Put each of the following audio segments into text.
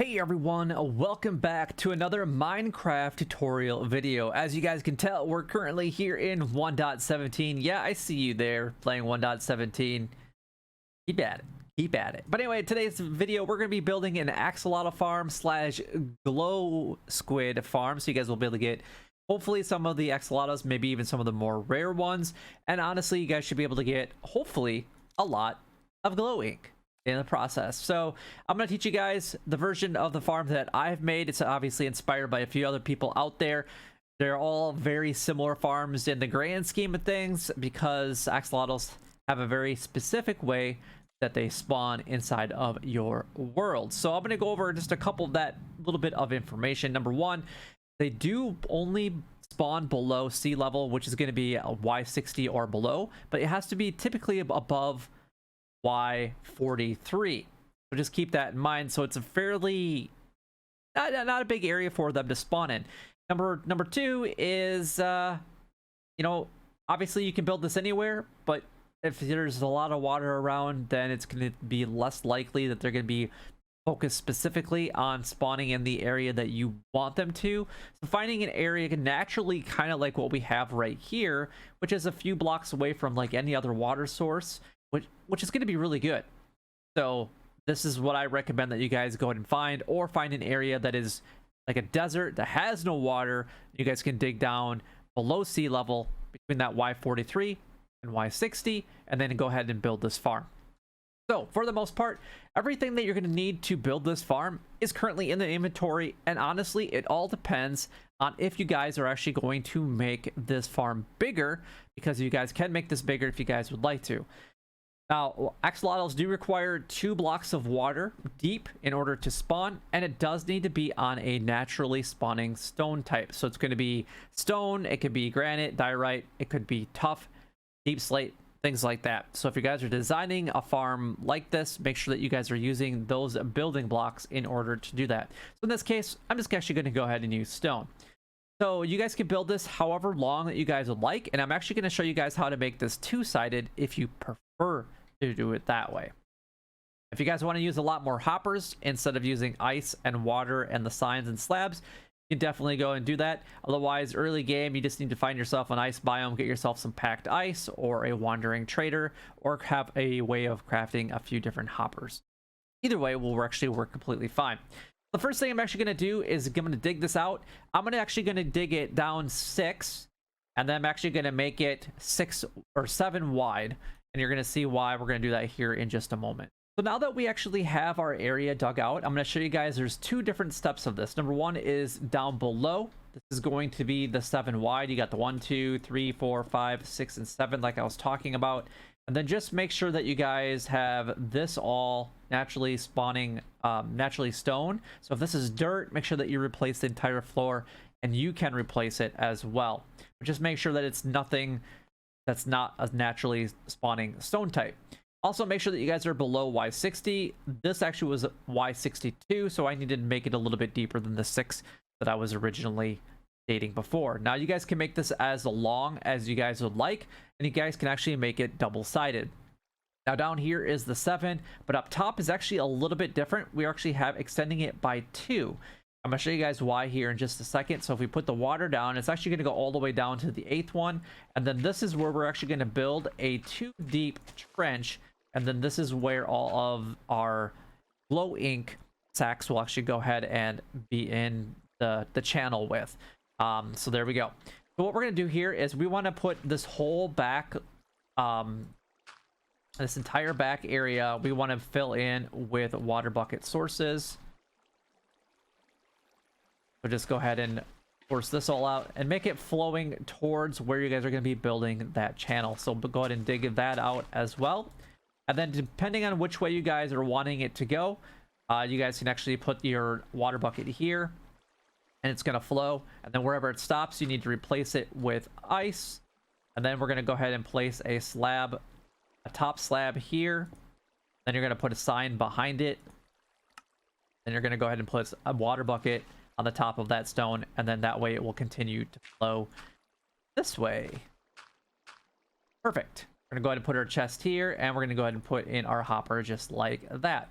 Hey everyone, welcome back to another Minecraft tutorial video. As you guys can tell, we're currently here in 1.17. Yeah, I see you there playing 1.17. Keep at it. Keep at it. But anyway, today's video, we're going to be building an axolotl farm slash glow squid farm. So you guys will be able to get hopefully some of the axolotls, maybe even some of the more rare ones. And honestly, you guys should be able to get hopefully a lot of glow ink in the process. So I'm going to teach you guys the version of the farm that I've made. It's obviously inspired by a few other people out there. They're all very similar farms in the grand scheme of things because axolotls have a very specific way that they spawn inside of your world. So I'm going to go over just a couple of that little bit of information. Number one, they do only spawn below sea level, which is going to be a Y60 or below, but it has to be typically above Y43. So just keep that in mind. So it's a fairly not a big area for them to spawn in. Number two is obviously you can build this anywhere, but if there's a lot of water around, then it's going to be less likely that they're going to be focused specifically on spawning in the area that you want them to. So finding an area naturally, kind of like what we have right here, which is a few blocks away from like any other water source, which is going to be really good. So this is what I recommend that you guys go ahead and find, or find an area that is like a desert that has no water. You guys can dig down below sea level between that Y43 and Y60 and then go ahead and build this farm. So for the most part, everything that you're going to need to build this farm is currently in the inventory, and honestly it all depends on if you guys are actually going to make this farm bigger, because you guys can make this bigger if you guys would like to. Now, axolotls do require 2 blocks of water deep in order to spawn, and it does need to be on a naturally spawning stone type. So it's going to be stone, it could be granite, diorite, it could be tough, deep slate, things like that. So if you guys are designing a farm like this, make sure that you guys are using those building blocks in order to do that. So in this case, I'm just actually going to go ahead and use stone. So you guys can build this however long that you guys would like, and I'm actually going to show you guys how to make this 2-sided if you prefer to do it that way. If you guys want to use a lot more hoppers instead of using ice and water and the signs and slabs, you can definitely go and do that. Otherwise, early game, you just need to find yourself an ice biome, get yourself some packed ice or a wandering trader, or have a way of crafting a few different hoppers. Either way will actually work completely fine. The first thing I'm actually going to do is I'm going to dig this out. I'm actually going to dig it down 6, and then I'm actually going to make it 6 or 7 wide. And you're going to see why we're going to do that here in just a moment. So now that we actually have our area dug out, I'm going to show you guys there's 2 different steps of this. Number 1 is down below. This is going to be the 7 wide. You got the 1, 2, 3, 4, 5, 6, and 7 like I was talking about. And then just make sure that you guys have this all naturally spawning, naturally stone. So if this is dirt, make sure that you replace the entire floor, and you can replace it as well. But just make sure that it's nothing that's not a naturally spawning stone type. Also, make sure that you guys are below Y60. This actually was Y62, so I needed to make it a little bit deeper than the 6 that I was originally stating before. Now, you guys can make this as long as you guys would like, and you guys can actually make it double-sided. Now, down here is the 7, but up top is actually a little bit different. We actually have extending it by 2. I'm going to show you guys why here in just a second. So if we put the water down, it's actually going to go all the way down to the 8th one. And then this is where we're actually going to build a 2-deep trench. And then this is where all of our glow ink sacks will actually go ahead and be in the channel with. So there we go. So what we're going to do here is we want to put this whole back, this entire back area, we want to fill in with water bucket sources. So just go ahead and force this all out and make it flowing towards where you guys are going to be building that channel. So go ahead and dig that out as well. And then depending on which way you guys are wanting it to go, you guys can actually put your water bucket here and it's going to flow. And then wherever it stops, you need to replace it with ice. And then we're going to go ahead and place a slab, a top slab here. Then you're going to put a sign behind it. Then you're going to go ahead and put a water bucket on the top of that stone, and then that way it will continue to flow this way. Perfect. We're gonna go ahead and put our chest here, and we're gonna go ahead and put in our hopper just like that.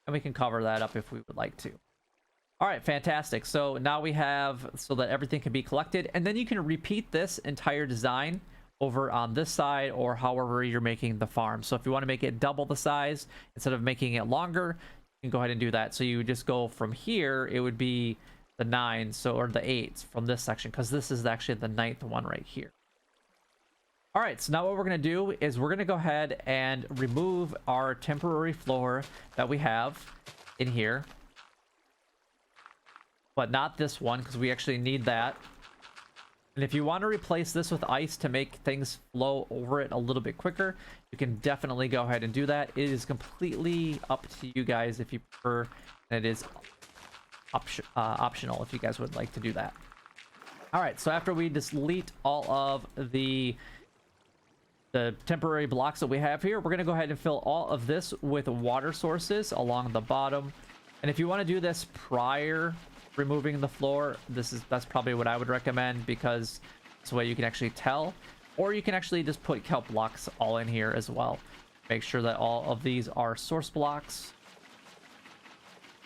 and we can cover that up if we would like to. All right, fantastic. So now we have so that everything can be collected, and then you can repeat this entire design over on this side or however you're making the farm. So if you want to make it double the size instead of making it longer, you can go ahead and do that. So you just go from here, it would be the 9, so or the 8 from this section, because this is actually the 9th one right here. All right, so now what we're going to do is we're going to go ahead and remove our temporary floor that we have in here, but not this one because we actually need that. And if you want to replace this with ice to make things flow over it a little bit quicker, you can definitely go ahead and do that. It is completely up to you guys if you prefer, and it is optional if you guys would like to do that. All right, so after we delete all of the temporary blocks that we have here, we're going to go ahead and fill all of this with water sources along the bottom. And if you want to do this prior removing the floor, that's probably what I would recommend, because this way you can actually tell. Or you can actually just put kelp blocks all in here as well. Make sure that all of these are source blocks.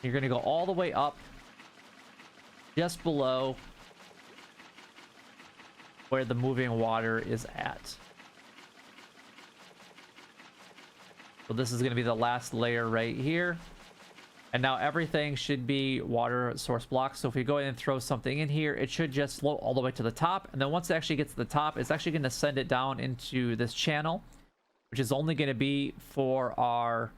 You're going to go all the way up just below where the moving water is at. So this is going to be the last layer right here. And now everything should be water source blocks. So if we go ahead and throw something in here, it should just float all the way to the top. And then once it actually gets to the top, it's actually going to send it down into this channel, which is only going to be for our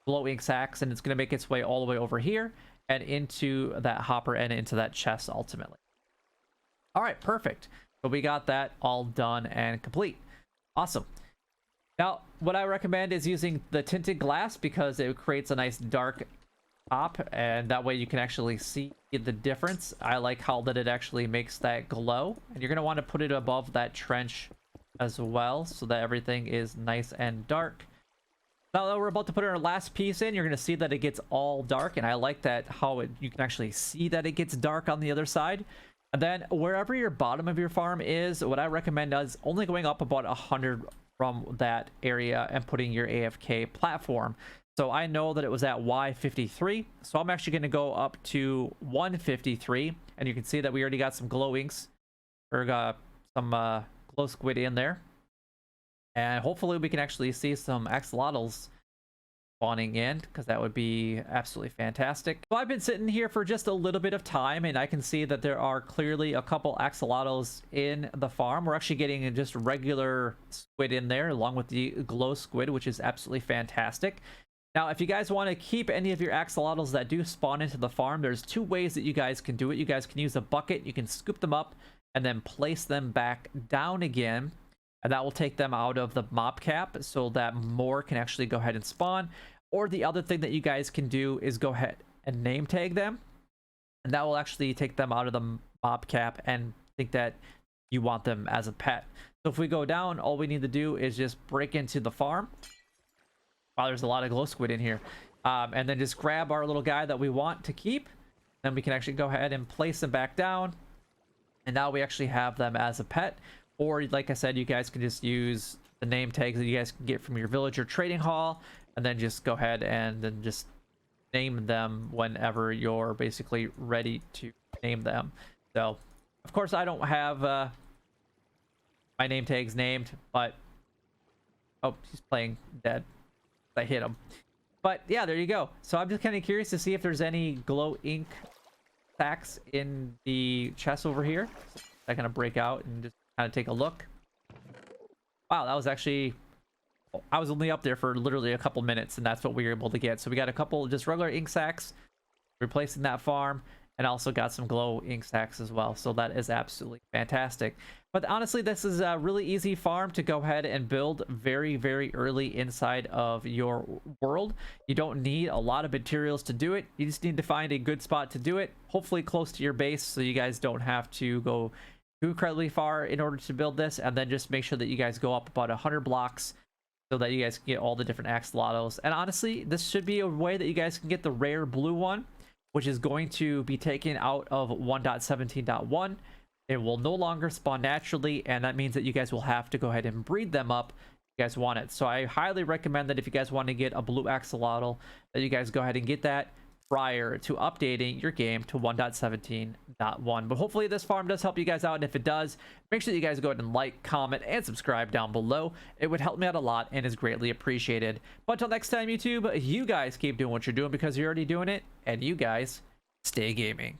glow ink sacks. And it's going to make its way all the way over here and into that hopper and into that chest ultimately. All right, perfect. So we got that all done and complete. Awesome. Now, what I recommend is using the tinted glass because it creates a nice dark top, and that way you can actually see the difference. I like how that it actually makes that glow, and you're going to want to put it above that trench as well so that everything is nice and dark. Now that we're about to put our last piece in, you're going to see that it gets all dark, and I like that how you can actually see that it gets dark on the other side. And then wherever your bottom of your farm is, what I recommend is only going up about 100 from that area and putting your AFK platform. So I know that it was at Y53, so I'm actually going to go up to 153, and you can see that we already got some glow inks, or got some glow squid in there, and hopefully we can actually see some axolotls spawning in, because that would be absolutely fantastic. So I've been sitting here for just a little bit of time, and I can see that there are clearly a couple axolotls in the farm. We're actually getting just regular squid in there along with the glow squid, which is absolutely fantastic. Now, if you guys want to keep any of your axolotls that do spawn into the farm, there's 2 ways that you guys can do it. You guys can use a bucket, you can scoop them up and then place them back down again, and that will take them out of the mob cap so that more can actually go ahead and spawn. Or the other thing that you guys can do is go ahead and name tag them, and that will actually take them out of the mob cap and think that you want them as a pet. So if we go down, all we need to do is just break into the farm. Wow, there's a lot of glow squid in here. And then just grab our little guy that we want to keep. Then we can actually go ahead and place them back down. And now we actually have them as a pet. Or like I said, you guys can just use the name tags that you guys can get from your villager trading hall, and then just go ahead and then just name them whenever you're basically ready to name them. So of course I don't have my name tags named, but oh, he's playing dead. I hit him. But yeah, there you go. So I'm just kind of curious to see if there's any glow ink sacks in the chest over here. So I kind of break out and just kind of take a look. Wow, that was actually, I was only up there for literally a couple minutes, and that's what we were able to get. So we got a couple just regular ink sacks replacing that farm, and also got some glow ink sacks as well. So that is absolutely fantastic. But honestly, this is a really easy farm to go ahead and build very, very early inside of your world. You don't need a lot of materials to do it. You just need to find a good spot to do it, hopefully close to your base, so you guys don't have to go too incredibly far in order to build this. And then just make sure that you guys go up about 100 blocks so that you guys can get all the different axolotls. And honestly, this should be a way that you guys can get the rare blue one, which is going to be taken out of 1.17.1. It will no longer spawn naturally, and that means that you guys will have to go ahead and breed them up you guys want it. So I highly recommend that if you guys want to get a blue axolotl, that you guys go ahead and get that prior to updating your game to 1.17.1. But hopefully this farm does help you guys out, and if it does, make sure that you guys go ahead and like, comment, and subscribe down below. It would help me out a lot and is greatly appreciated. But until next time, YouTube, you guys keep doing what you're doing because you're already doing it, and you guys stay gaming.